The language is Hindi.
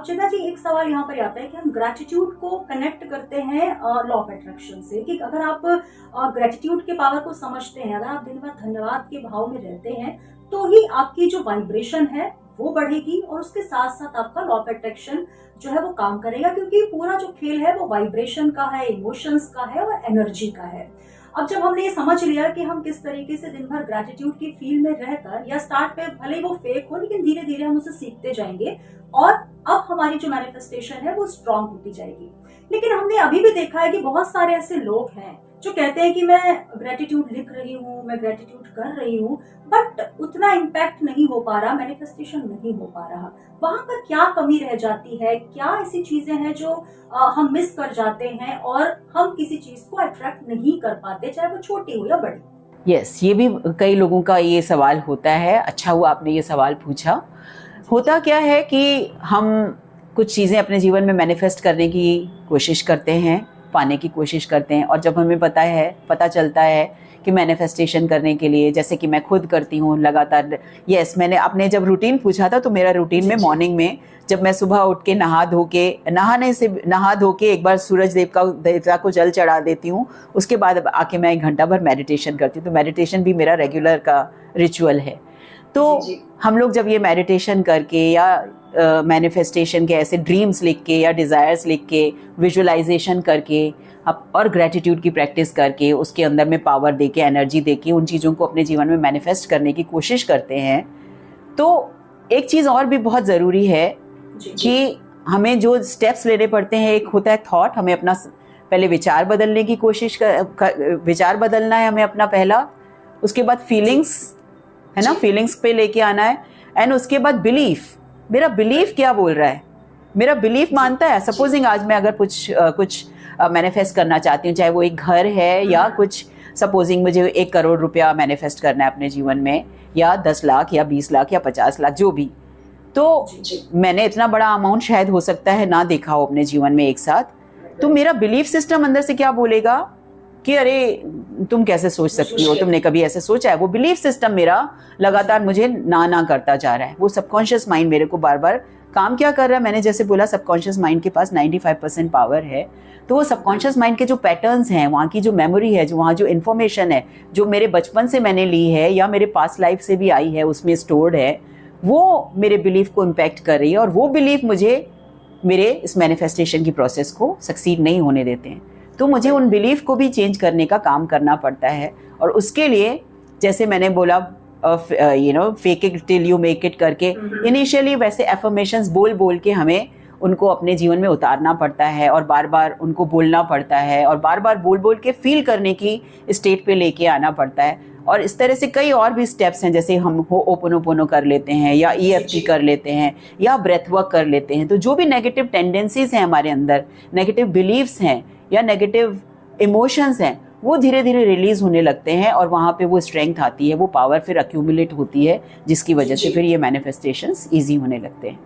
चेतना जी, एक सवाल यहाँ पर आता है कि हम ग्रेटिट्यूड को कनेक्ट करते हैं लॉ ऑफ अट्रैक्शन से, कि अगर आप ग्रेटिट्यूड के पावर को समझते हैं, अगर आप दिन भर धन्यवाद के भाव में रहते हैं, तो ही आपकी जो वाइब्रेशन है वो बढ़ेगी और उसके साथ साथ आपका लॉ ऑफ अट्रैक्शन जो है वो काम करेगा, क्योंकि पूरा जो खेल है वो वाइब्रेशन का है, इमोशंस का है और एनर्जी का है। अब जब हमने ये समझ लिया कि हम किस तरीके से दिन भर ग्रेटिट्यूड की फील में रहकर, या स्टार्ट पे भले ही वो फेक हो लेकिन धीरे धीरे हम उसे सीखते जाएंगे और अब हमारी जो मैनिफेस्टेशन है वो स्ट्रांग होती जाएगी। लेकिन हमने अभी भी देखा है कि बहुत सारे ऐसे लोग हैं जो कहते हैं कि मैं ग्रेटिट्यूड लिख रही हूँ, मैं ग्रेटिट्यूड कर रही हूँ, बट उतना इम्पैक्ट नहीं हो पा रहा, मैनिफेस्टेशन नहीं हो पा रहा। वहां पर क्या कमी रह जाती है? क्या ऐसी चीजें हैं जो हम मिस कर जाते हैं और हम किसी चीज को अट्रैक्ट नहीं कर पाते, चाहे वो छोटी हो या बड़ी? यस, ये भी कई लोगों का ये सवाल होता है। अच्छा हुआ आपने ये सवाल पूछा। होता क्या है कि हम कुछ चीज़ें अपने जीवन में मैनिफेस्ट करने की कोशिश करते हैं, पाने की कोशिश करते हैं, और जब हमें पता चलता है कि मैनिफेस्टेशन करने के लिए, जैसे कि मैं खुद करती हूँ लगातार। यस, मैंने आपने जब रूटीन पूछा था तो मेरा रूटीन में मॉर्निंग में जब मैं सुबह उठ के नहा धो के एक बार सूरज देवता को जल चढ़ा देती हूँ, उसके बाद आके मैं 1 घंटा भर मेडिटेशन करती हूँ। तो मेडिटेशन भी मेरा रेगुलर का रिचुअल है। तो हम लोग जब ये मेडिटेशन करके या मैनिफेस्टेशन के ऐसे ड्रीम्स लिख के या डिज़ायर्स लिख के, विजुअलाइजेशन करके और ग्रेटिट्यूड की प्रैक्टिस करके, उसके अंदर में पावर देके, एनर्जी देके उन चीज़ों को अपने जीवन में मैनिफेस्ट करने की कोशिश करते हैं, तो एक चीज़ और भी बहुत ज़रूरी है कि हमें जो स्टेप्स लेने पड़ते हैं। एक होता है थॉट, हमें अपना पहले विचार बदलने की कोशिश विचार बदलना है हमें अपना पहला। उसके बाद फीलिंग्स है ना, फीलिंग्स पे लेके आना है। एंड उसके बाद बिलीफ, मेरा बिलीफ क्या बोल रहा है, मेरा बिलीफ मानता है। सपोजिंग आज मैं अगर कुछ मैनिफेस्ट करना चाहती हूँ, चाहे वो एक घर है या कुछ, सपोजिंग मुझे 1 करोड़ रुपया मैनिफेस्ट करना है अपने जीवन में, या 10 लाख या 20 लाख या 50 लाख, जो भी। तो मैंने इतना बड़ा अमाउंट शायद हो सकता है ना देखा हो अपने जीवन में एक साथ। तो मेरा बिलीफ सिस्टम अंदर से क्या बोलेगा कि अरे तुम कैसे सोच सकती हो, तुमने कभी ऐसे सोचा है? वो बिलीफ सिस्टम मेरा लगातार मुझे ना करता जा रहा है। वो सबकॉन्शियस माइंड मेरे को बार बार काम क्या कर रहा है, मैंने जैसे बोला सबकॉन्शियस माइंड के पास 95% पावर है। तो वो सबकॉन्शियस माइंड के जो पैटर्न्स हैं, वहाँ की जो मेमोरी है, जो वहाँ जो इन्फॉर्मेशन है, जो मेरे बचपन से मैंने ली है या मेरे पास्ट लाइफ से भी आई है, उसमें स्टोर्ड है, वो मेरे बिलीफ को इम्पैक्ट कर रही है। और वो बिलीफ मुझे मेरे इस मैनिफेस्टेशन की प्रोसेस को सक्सीड नहीं होने देते हैं। तो मुझे उन बिलीफ को भी चेंज करने का काम करना पड़ता है। और उसके लिए जैसे मैंने बोला fake it till you make it करके, इनिशियली वैसे एफर्मेशंस बोल के हमें उनको अपने जीवन में उतारना पड़ता है और बार बार उनको बोलना पड़ता है और बार बार बोल के फील करने की स्टेट पे लेके आना पड़ता है। और इस तरह से कई और भी स्टेप्स हैं, जैसे हम ओपोनोपोनो कर लेते हैं या EFT कर लेते हैं या ब्रेथ वर्क कर लेते हैं। तो जो भी नेगेटिव टेंडेंसीज हैं हमारे अंदर, नेगेटिव बिलीव्स हैं या नेगेटिव इमोशंस हैं, वो धीरे धीरे रिलीज होने लगते हैं और वहाँ पे वो स्ट्रेंथ आती है, वो पावर फिर अक्यूमुलेट होती है, जिसकी वजह से फिर ये मैनिफेस्टेशंस ईजी होने लगते हैं।